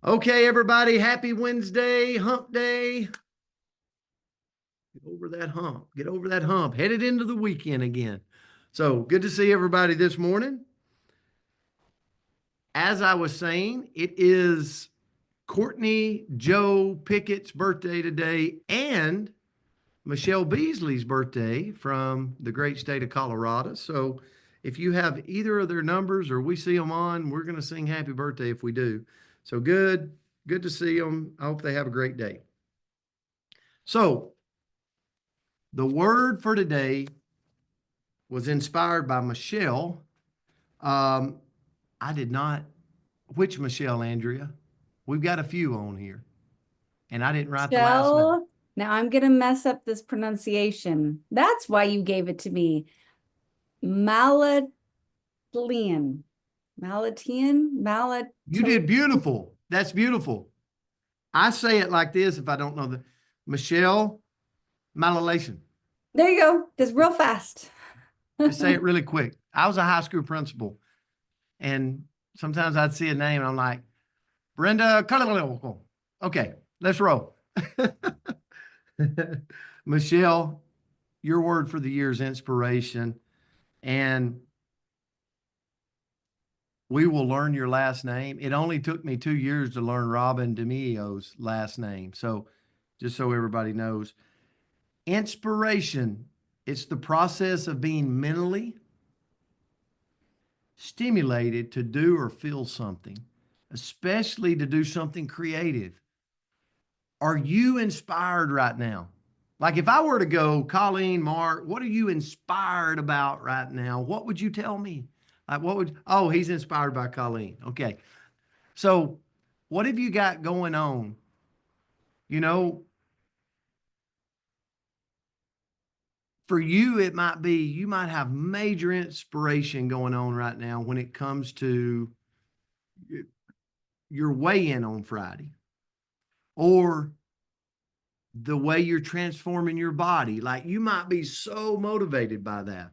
Okay, everybody, happy Wednesday, hump day. Get over that hump. Get over that hump. Headed into the weekend again. So good to see everybody this morning. As I was saying, it is Courtney Joe Pickett's birthday today and Michelle Beasley's birthday from the great state of Colorado. So if you have either of their numbers or we see them on, we're going to sing happy birthday if we do. So good to see them. I hope they have a great day. So the word for today was inspired by Michelle. Um, I did not. Which Michelle, Andrea? We've got a few on here, and I didn't write the last name. Shell. Now I'm gonna mess up this pronunciation. That's why you gave it to me. Malatlian. You did beautiful. That's beautiful. I say it like this if I don't know the Michelle Malalation. There you go. Just real fast. Just say it really quick. I was a high school principal, and sometimes I'd see a name and I'm like, Brenda. Okay, let's roll. Michelle, your word for the year is inspiration. And we will learn your last name. It only took me 2 years to learn Robin DeMio's last name. So just so everybody knows, inspiration, it's the process of being mentally stimulated to do or feel something, especially to do something creative. Are you inspired right now? Like if I were to go, Colleen, Mark, what are you inspired about right now? What would you tell me? Like oh, he's inspired by Colleen. Okay. So what have you got going on? You know, for you, it might be, you might have major inspiration going on right now when it comes to your weigh-in on Friday or the way you're transforming your body. Like you might be so motivated by that.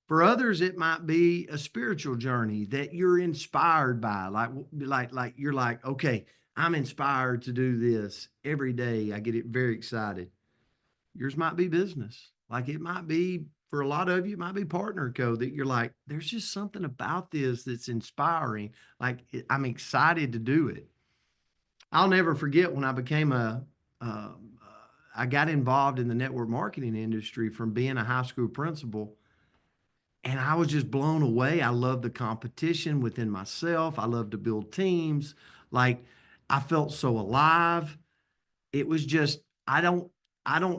For others, it might be a spiritual journey that you're inspired by. Like you're like, okay, I'm inspired to do this every day. I get it very excited. Yours might be business. Like it might be for a lot of you, it might be partner code that you're like, there's just something about this that's inspiring. Like I'm excited to do it. I'll never forget when I became uh, I got involved in the network marketing industry from being a high school principal. And I was just blown away. I love the competition within myself. I love to build teams. Like I felt so alive. It was just, I don't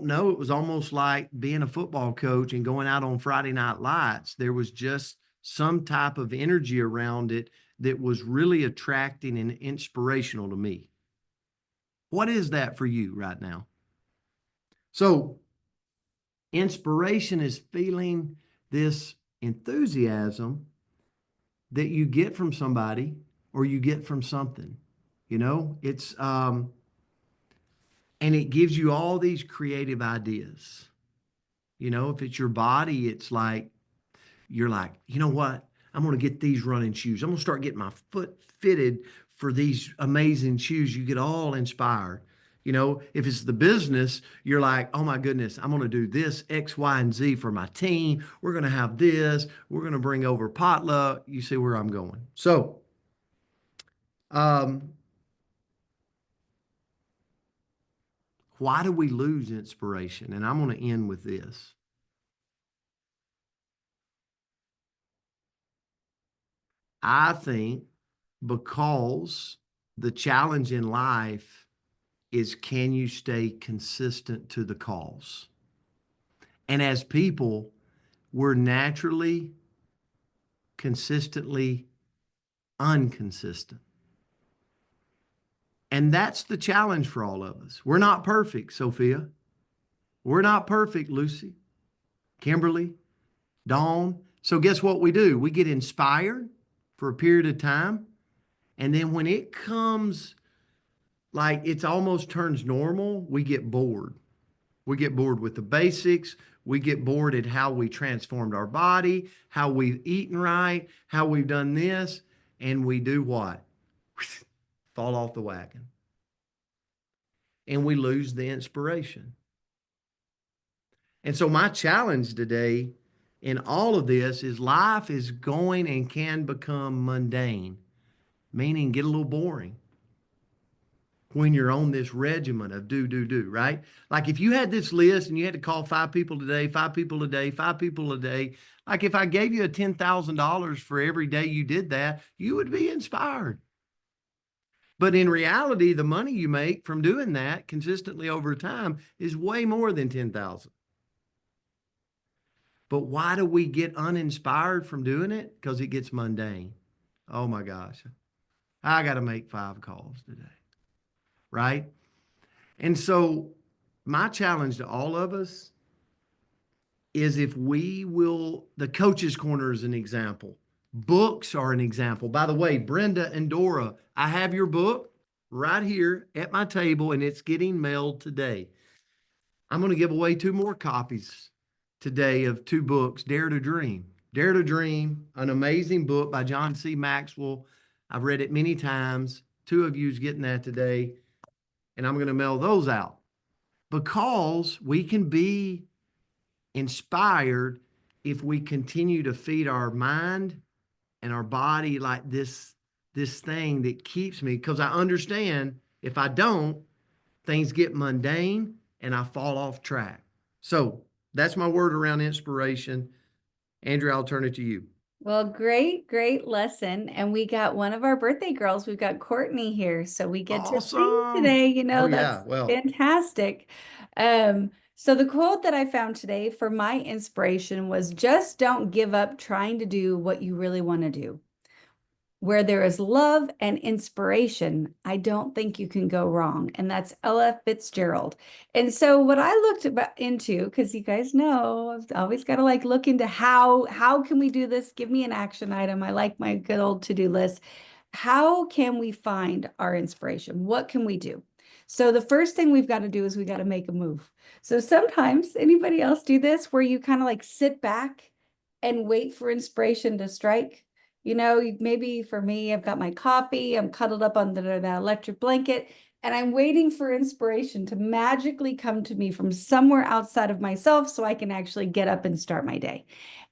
know. It was almost like being a football coach and going out on Friday night lights. There was just some type of energy around it that was really attracting and inspirational to me. What is that for you right now? So, inspiration is feeling this enthusiasm that you get from somebody or you get from something. It's and it gives you all these creative ideas. If it's your body, it's like you're like, you know what? I'm going to get these running shoes. I'm going to start getting my foot fitted for these amazing shoes. You get all inspired. If it's the business, you're like, oh my goodness, I'm going to do this X, Y, and Z for my team. We're going to have this. We're going to bring over potluck. You see where I'm going. So, um, why do we lose inspiration? And I'm going to end with this. I think because the challenge in life is can you stay consistent to the cause? And as people, we're naturally, consistently inconsistent. And that's the challenge for all of us. We're not perfect, Sophia. We're not perfect, Lucy, Kimberly, Dawn. So guess what we do? We get inspired for a period of time. And then when it comes like it's almost turns normal, we get bored. We get bored with the basics. We get bored at how we transformed our body, how we've eaten right, how we've done this, and we do what? fall off the wagon. And we lose the inspiration. And so my challenge today in all of this is life is going and can become mundane, meaning get a little boring when you're on this regimen of do, right? Like if you had this list and you had to call 5 people today, 5 people a day, 5 people a day, like if I gave you a $10,000 for every day you did that, you would be inspired. But in reality, the money you make from doing that consistently over time is way more than 10,000. But why do we get uninspired from doing it? Because it gets mundane. Oh my gosh. I got to make 5 calls today. Right? And so my challenge to all of us is if we will, the Coach's Corner is an example. Books are an example. By the way, Brenda and Dora, I have your book right here at my table and it's getting mailed today. I'm going to give away 2 more copies today of 2 books, Dare to Dream. Dare to Dream, an amazing book by John C. Maxwell. I've read it many times. 2 of you's getting that today. And I'm going to mail those out because we can be inspired if we continue to feed our mind and our body like this thing that keeps me, because I understand if I don't, things get mundane and I fall off track. So that's my word around inspiration. Andrea, I'll turn it to you. Well, great lesson. And we got one of our birthday girls. We've got Courtney here. So we get to sing Awesome. today. You know, Oh, yeah. that's Well, fantastic. So the quote that I found today for my inspiration was just don't give up trying to do what you really want to do. Where there is love and inspiration, I don't think you can go wrong. And that's Ella Fitzgerald. And so what I looked into, because you guys know, I've always got to like look into how can we do this? Give me an action item. I like my good old to-do list. How can we find our inspiration? What can we do? So the first thing we've got to do is we got to make a move. So sometimes, anybody else do this where you kind of like sit back and wait for inspiration to strike? You know, maybe for me, I've got my coffee, I'm cuddled up under that electric blanket, and I'm waiting for inspiration to magically come to me from somewhere outside of myself so I can actually get up and start my day.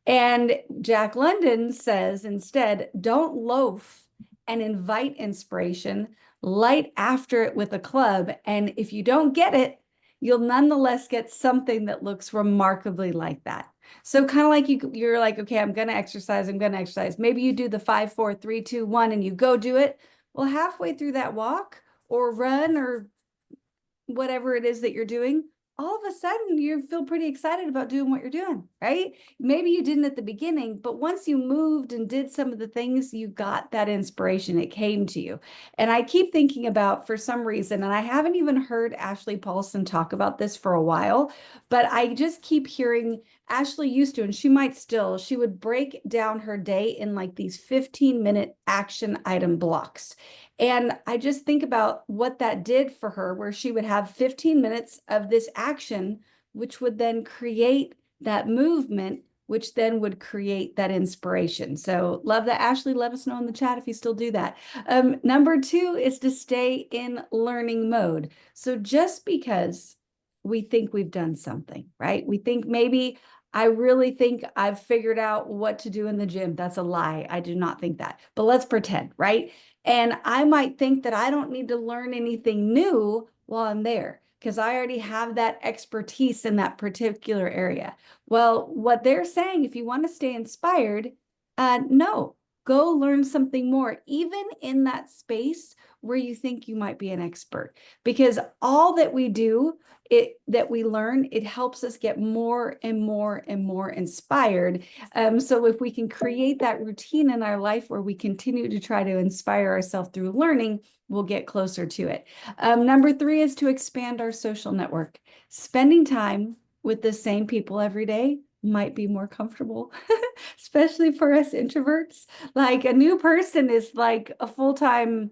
And Jack London says instead, don't loaf and invite inspiration, light after it with a club. And if you don't get it, you'll nonetheless get something that looks remarkably like that. So kind of like you're like, okay, I'm going to exercise. Maybe you do the 5, 4, 3, 2, 1, and you go do it. Well, halfway through that walk or run or whatever it is that you're doing, all of a sudden you feel pretty excited about doing what you're doing, right? Maybe you didn't at the beginning, but once you moved and did some of the things, you got that inspiration. It came to you. And I keep thinking about, for some reason, and I haven't even heard Ashley Paulson talk about this for a while, but I just keep hearing Ashley used to, and she might still, she would break down her day in like these 15-minute action item blocks. And I just think about what that did for her, where she would have 15 minutes of this action, which would then create that movement, which then would create that inspiration. So love that, Ashley. Let us know in the chat if you still do that. Number 2 is to stay in learning mode. So just because we think we've done something, right? We think maybe I really think I've figured out what to do in the gym. That's a lie. I do not think that, but let's pretend, right? And I might think that I don't need to learn anything new while I'm there because I already have that expertise in that particular area. Well, what they're saying, if you want to stay inspired, no, go learn something more, even in that space where you think you might be an expert, because all that we do, that we learn, it helps us get more and more and more inspired. So if we can create that routine in our life where we continue to try to inspire ourselves through learning, we'll get closer to it. Number 3 is to expand our social network. Spending time with the same people every day might be more comfortable, especially for us introverts. Like a new person is like a full-time,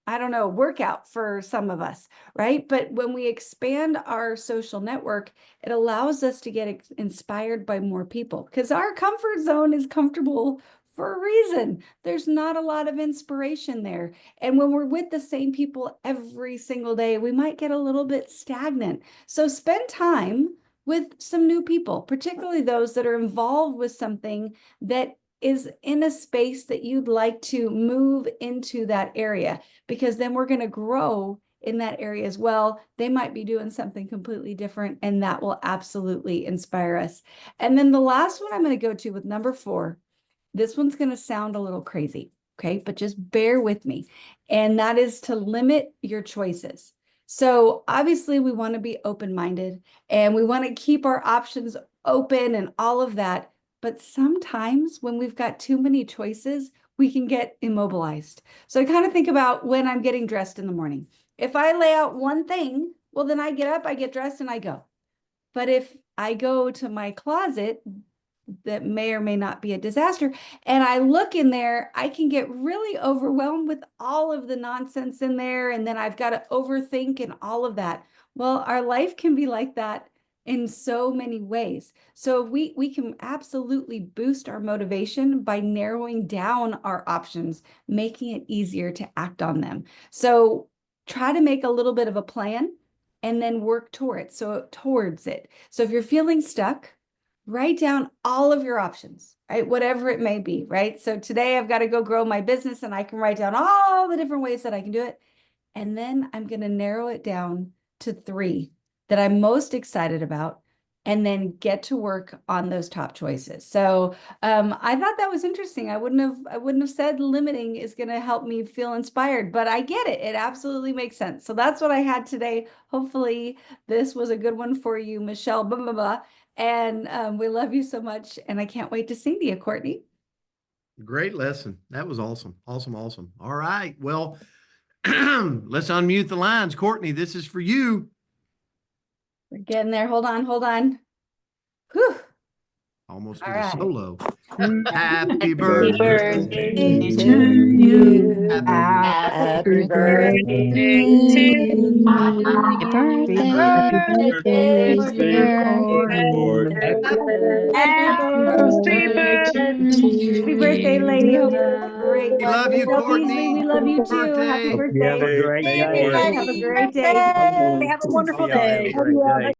I don't know, workout for some of us, right? But when we expand our social network, it allows us to get inspired by more people because our comfort zone is comfortable for a reason. There's not a lot of inspiration there. And when we're with the same people every single day, we might get a little bit stagnant. So spend time with some new people, particularly those that are involved with something that is in a space that you'd like to move into that area, because then we're going to grow in that area as well. They might be doing something completely different, and that will absolutely inspire us. And then the last one I'm going to go to with number 4, this one's going to sound a little crazy, okay? But just bear with me. And that is to limit your choices. So obviously we want to be open-minded and we want to keep our options open and all of that. But sometimes when we've got too many choices, we can get immobilized. So I kind of think about when I'm getting dressed in the morning. If I lay out one thing, well, then I get up, I get dressed, and I go. But if I go to my closet, that may or may not be a disaster, and I look in there, I can get really overwhelmed with all of the nonsense in there, and then I've got to overthink and all of that. Well, our life can be like that in so many ways. So we can absolutely boost our motivation by narrowing down our options, making it easier to act on them. So try to make a little bit of a plan and then work towards it. So if you're feeling stuck, write down all of your options, right? Whatever it may be, right? So today I've got to go grow my business, and I can write down all the different ways that I can do it. And then I'm going to narrow it down to 3 that I'm most excited about, and then get to work on those top choices. So I thought that was interesting. I wouldn't have said limiting is going to help me feel inspired, but I get it. It absolutely makes sense. So that's what I had today. Hopefully this was a good one for you, Michelle. Blah, blah, blah. And we love you so much. And I can't wait to sing to you, Courtney. Great lesson. That was awesome. Awesome. Awesome. All right. Well, let's unmute the lines. Courtney, this is for you. We're getting there. Hold on. Whew. Almost All did a right. solo. Happy Happy birthday birthday to to you. you. Happy birthday to you. Happy birthday, Happy birthday, dear. Lord. Happy birthday Happy birthday, lady. Hope you have a great We one. love you, Michelle Beasley, Courtney. we love you Happy too. Happy birthday. Hope you have a birthday. great You day. guys have a great day. Have a wonderful day. Have a great day.